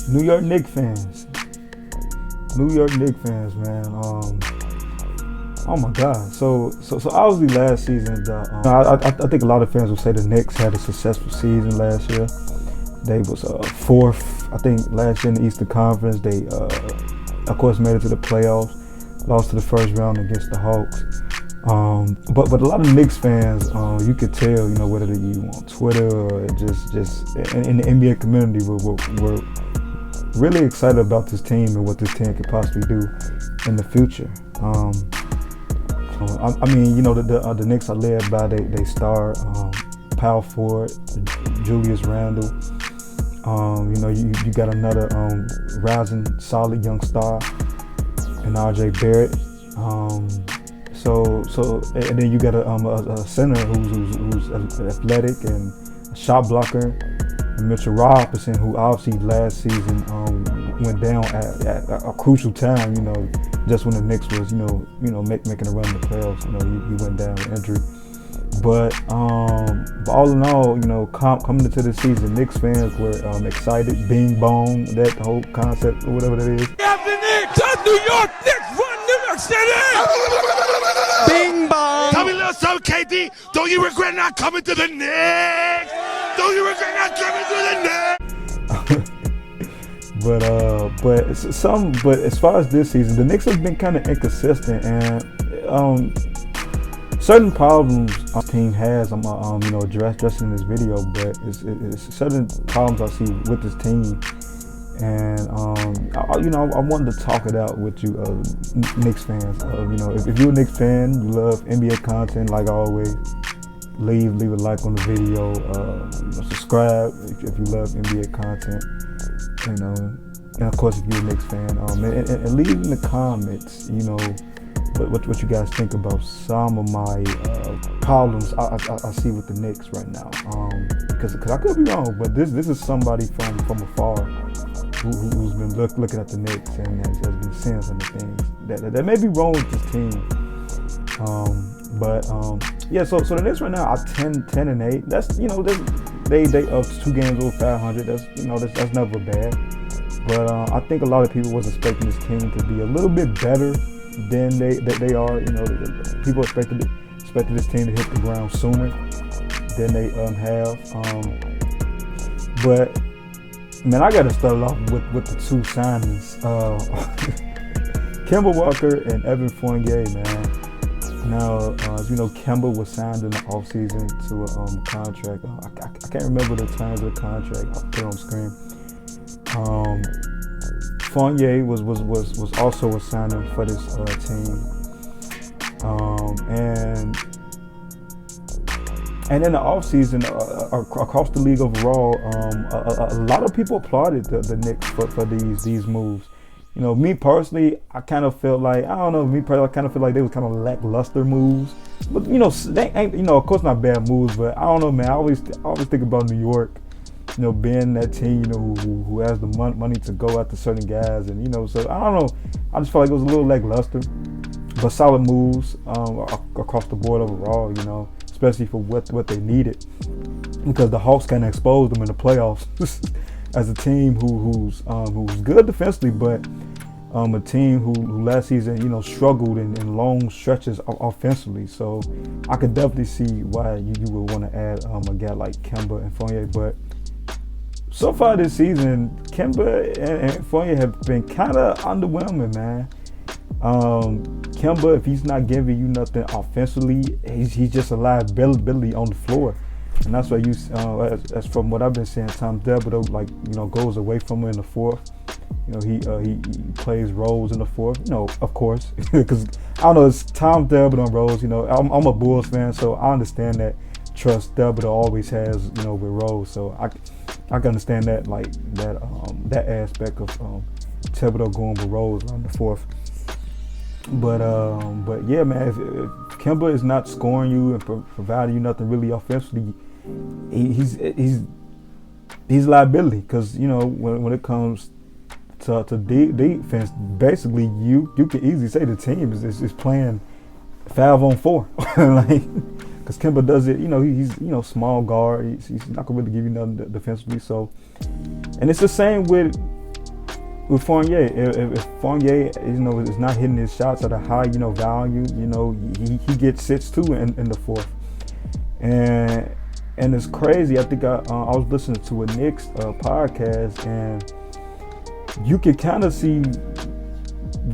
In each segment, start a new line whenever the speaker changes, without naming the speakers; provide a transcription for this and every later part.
New York Knicks fans. New York Knicks fans, man. Oh my God. So obviously last season, I think a lot of fans will say the Knicks had a successful season last year. They was fourth, I think, last year in the Eastern Conference. They, of course, made it to the playoffs. Lost to the first round against the Hawks. But a lot of Knicks fans, you could tell, whether you on Twitter or just in the NBA community, were really excited about this team and what this team could possibly do in the future. The Knicks are led by they star power forward Julius Randle. You got another rising solid young star in RJ Barrett. And then you got a center who's athletic and a shot blocker, and Mitchell Robinson, who obviously last season went down at a crucial time. Just when the Knicks was making a run in the playoffs. He went down with injury. But all in all, coming into the season, Knicks fans were excited. Bing bong, that whole concept or whatever that is.
The New York Knicks run New York City! Bing bong!
Tell me a little something, KD. Don't you regret not coming to the Knicks? Don't you regret not coming to the Knicks?
But as far as this season, the Knicks have been kind of inconsistent, and certain problems our team has. I'm addressing this video, but it's certain problems I see with this team. And I wanted to talk it out with you, Knicks fans. If you're a Knicks fan, you love NBA content like always, leave a like on the video, subscribe if you love NBA content, and of course if you're a Knicks fan, and leave in the comments, what you guys think about some of my problems I see with the Knicks right now, because I could be wrong, but this is somebody from afar who's been looking at the Knicks and has been seeing some of the things that may be wrong with this team. So the Knicks right now are 10-8. That's they up 2 games over 500. That's never bad. But I think a lot of people was expecting this team to be a little bit better than they are. People expected this team to hit the ground sooner than they have. But man, I gotta start off with the two signings. Kemba Walker and Evan Fournier, man. Now, as you know, Kemba was signed in the offseason to a contract. I can't remember the terms of the contract. I'll put it on screen. Fournier was also a signing for this team. And in the offseason, across the league overall, a lot of people applauded the Knicks for these moves. Me personally, I kind of felt like, I kind of feel like they were kind of lackluster moves. But they ain't, of course not bad moves, but I don't know, man. I always think about New York, being that team, who has the money to go after certain guys, and so I don't know. I just felt like it was a little lackluster, but solid moves across the board overall, especially for what they needed, because the Hawks kind of exposed them in the playoffs as a team who's good defensively, but a team who last season struggled in long stretches offensively. So I could definitely see why you would want to add a guy like Kemba and Fournier. But so far this season, Kemba and Fournier have been kind of underwhelming, man. Kemba, if he's not giving you nothing offensively, he's just a liability on the floor. And that's why as from what I've been seeing, Tom Thibodeau goes away from him in the fourth. He plays roles in the fourth. Of course, because I don't know, it's Tom Thibodeau roles. I'm a Bulls fan, so I understand that trust Thibodeau always has with roles. So I can understand that that aspect of Thibodeau going with roles on the fourth. But yeah, man, if Kemba is not scoring you and providing you nothing really offensively, he's liability, because when it comes to defense, basically you can easily say the team is playing 5-on-4, because Kemba does it. He's small guard. He's not gonna really give you nothing defensively. So, and it's the same with with Fournier, if Fournier, is not hitting his shots at a high, value, he gets sits too in the fourth, and it's crazy. I think I was listening to a Knicks podcast, and you can kind of see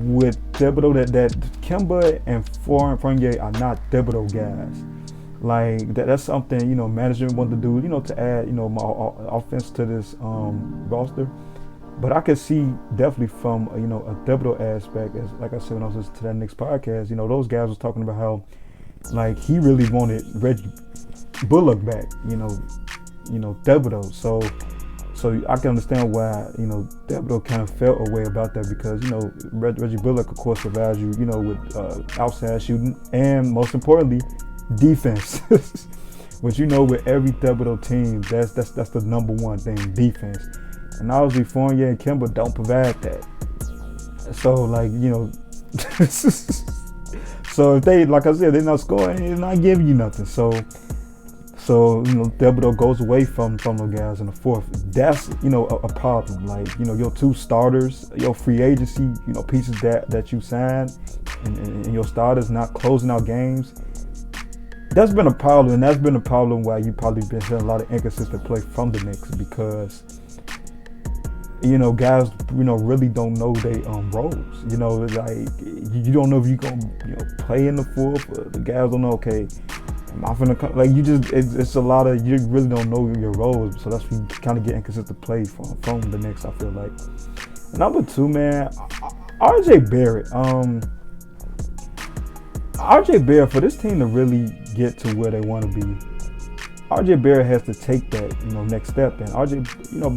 with Thibodeau that Kemba and Fournier are not Thibodeau guys. Like that's something management wanted to do, to add my offense to this roster. But I could see definitely from a Thibodeau aspect, as like I said when I was listening to that Knicks podcast, those guys was talking about how like he really wanted Reggie Bullock back, Thibodeau. So I can understand why Thibodeau kind of felt a way about that, because Reggie Bullock of course provides you with outside shooting and most importantly defense. Which with every Thibodeau team, that's the number one thing, defense. And obviously Fournier and Kemba don't provide that. So like, so if they, like I said, they're not scoring, they're not giving you nothing. So Thibodeau goes away from those guys in the fourth. That's a problem. Like your two starters, your free agency pieces that you signed, and your starters not closing out games. That's been a problem, and that's been a problem why you probably been seeing a lot of inconsistent play from the Knicks, because guys really don't know their roles. Like you don't know if you gonna play in the fourth. The guys don't know. Okay, am I finna come? Like it's a lot of, you really don't know your roles. So that's where you kind of get inconsistent play from the Knicks, I feel like. Number two, man, RJ Barrett. RJ Barrett, for this team to really get to where they want to be, RJ Barrett has to take that next step. And RJ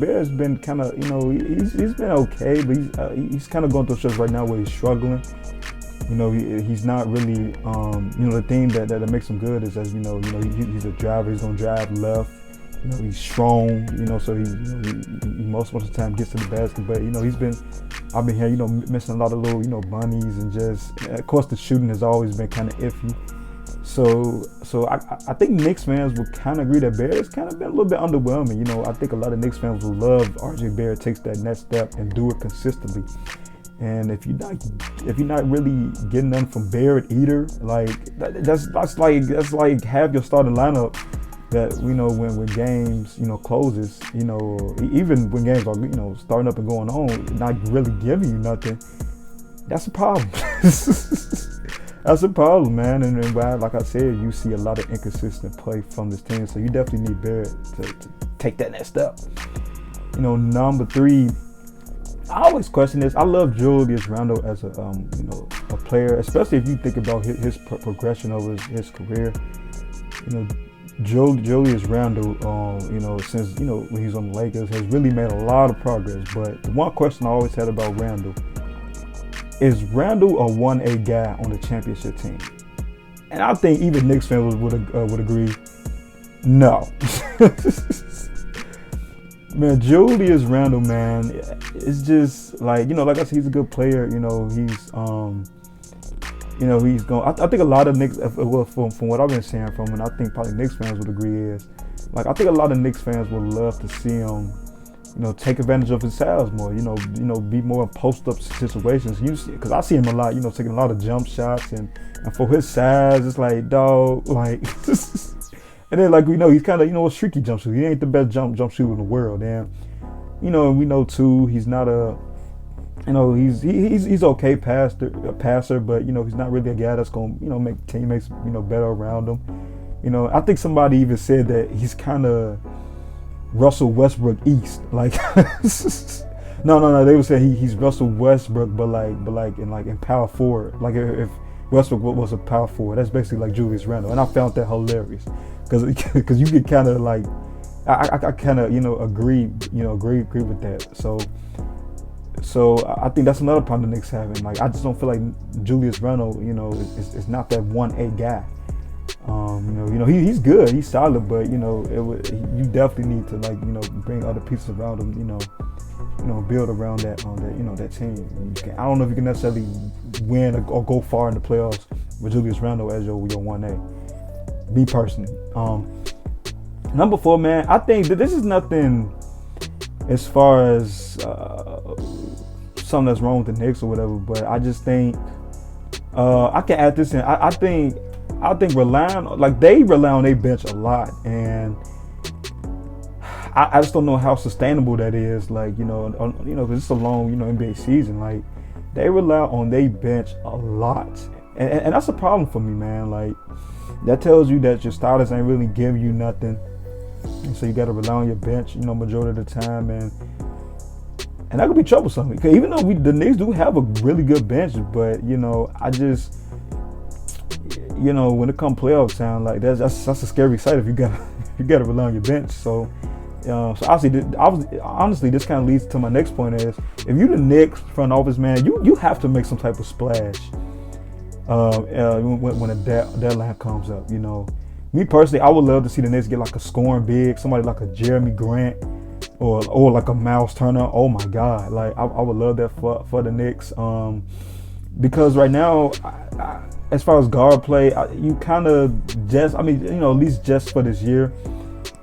Barrett's been kind of he's been okay, but he's kind of going through shit right now where he's struggling. He's not really the thing that makes him good is, as he's a driver. He's gonna drive left. He's strong. So he most of the time gets to the basket. But I've been here missing a lot of little bunnies, and just of course the shooting has always been kind of iffy. So I think Knicks fans would kind of agree that Barrett's kind of been a little bit underwhelming. I think a lot of Knicks fans would love RJ Barrett takes that next step and do it consistently. And if you're not really getting nothing from Barrett either, like that's like half your starting lineup. That when games closes, even when games are starting up and going on, not really giving you nothing. That's a problem. That's a problem, man. And like I said, you see a lot of inconsistent play from this team. So you definitely need Barrett to take that next step. Number three, I always question this. I love Julius Randle as a player, especially if you think about his progression over his career. Julius Randle, since when he's on the Lakers, has really made a lot of progress. But the one question I always had about Randle is Randle a 1A guy on the championship team? And I think even Knicks fans would agree, no. Man, Julius Randle, man, it's just like like I said, he's a good player. He's he's going. I think a lot of Knicks, from what I've been seeing from him, and I think probably Knicks fans would agree, is like I think a lot of Knicks fans would love to see him, take advantage of his size more. Be more in post-up situations. Because I see him a lot. Taking a lot of jump shots, and for his size, it's like, dog, like. And then like he's kind of a streaky jump shooter. He ain't the best jump shooter in the world, and we know too he's not a. He's okay passer, but he's not really a guy that's gonna make teammates better around him. I think somebody even said that he's kind of Russell Westbrook East, like. No, they would say he's Russell Westbrook, but like in power forward. Like if Westbrook was a power forward, that's basically like Julius Randle, and I found that hilarious because you get kind of like I kind of agree with that. So I think that's another problem the Knicks having. Like I just don't feel like Julius Randle, is not that 1A guy. He's good, he's solid, but you definitely need to bring other pieces around him. Build around that that team. I don't know if you can necessarily win or go far in the playoffs with Julius Randle as your 1A. Me personally. Number four, man, I think that this is nothing as far as something that's wrong with the Knicks or whatever, but I just think I can add this in. I think relying, like, they rely on their bench a lot, and I just don't know how sustainable that is. Like, because it's a long, NBA season. Like, they rely on their bench a lot, and that's a problem for me, man. Like, that tells you that your starters ain't really giving you nothing, and so you got to rely on your bench, majority of the time, and that could be troublesome. Because even though the Knicks do have a really good bench, but I just, when it comes playoff time, like that's a scary sight if you got to rely on your bench. So. So honestly, this kind of leads to my next point is, if you the Knicks front office, man, you have to make some type of splash when a deadline comes up. Me personally, I would love to see the Knicks get like a scoring big, somebody like a Jeremy Grant or like a Miles Turner. Oh my God, like I would love that for the Knicks, because right now, as far as guard play, you kind of just, at least just for this year,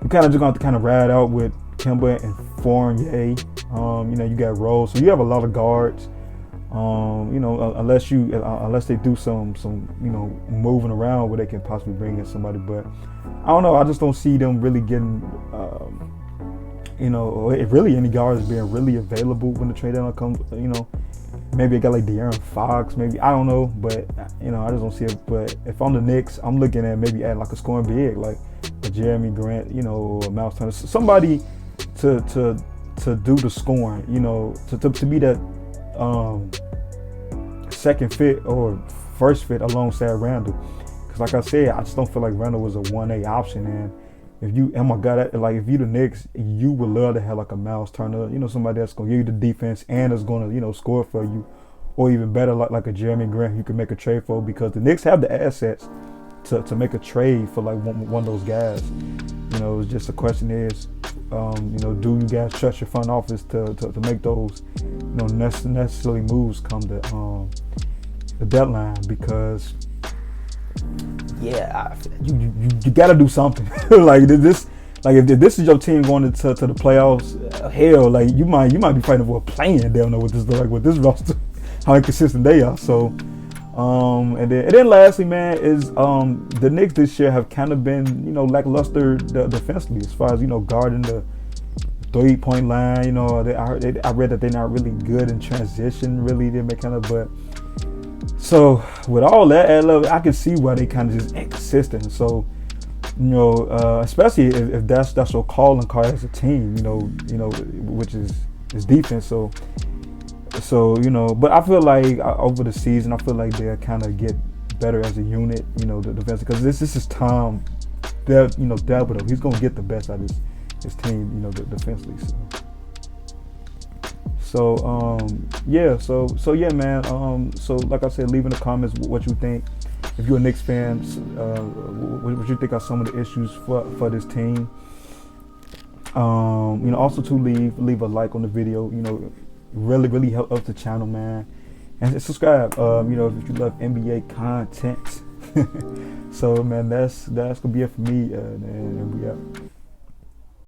you kind of just going to have to ride out with Kemba and Fournier. You got Rose, so you have a lot of guards. Unless they do some moving around where they can possibly bring in somebody, but I don't know. I just don't see them really getting, if really any guards being really available when the trade deadline comes. Maybe a guy like De'Aaron Fox, maybe, I don't know, but I just don't see it. But if I'm the Knicks, I'm looking at maybe adding like a scoring big, like a Jeremy Grant, or a Miles Turner, somebody to do the scoring, to be that second fit or first fit alongside Randall. Because like I said, I just don't feel like Randall was a 1A option. And if you, oh my God, if you the Knicks, you would love to have like a Miles Turner, somebody that's gonna give you the defense and is gonna, score for you, or even better, like a Jeremy Grant you can make a trade for, because the Knicks have the assets to make a trade for like one of those guys. It's just the question is, do you guys trust your front office to make those, necessarily moves come to the deadline? Because you got to do something. Like this, like if this is your team going to the playoffs, hell, like you might be fighting for a play-in down there with this roster, how inconsistent they are. So. And then lastly, man, is the Knicks this year have kind of been, lackluster defensively as far as, guarding the 3-point line. I read that they're not really good in transition, really. They may kind of, but so with all that, I can see why they kind of just inconsistent. So, especially if that's your calling card as a team, which is defense. So, but I feel like over the season, I feel like they'll kind of get better as a unit, the defense, because this is Tom, Thibodeau. He's going to get the best out of his team, defensively. So yeah, man. So like I said, leave in the comments what you think. If you're a Knicks fan, what you think are some of the issues for this team. Also to leave a like on the video, really help the channel, man, and subscribe. If you love NBA content. So man, that's gonna be it for me, and we out.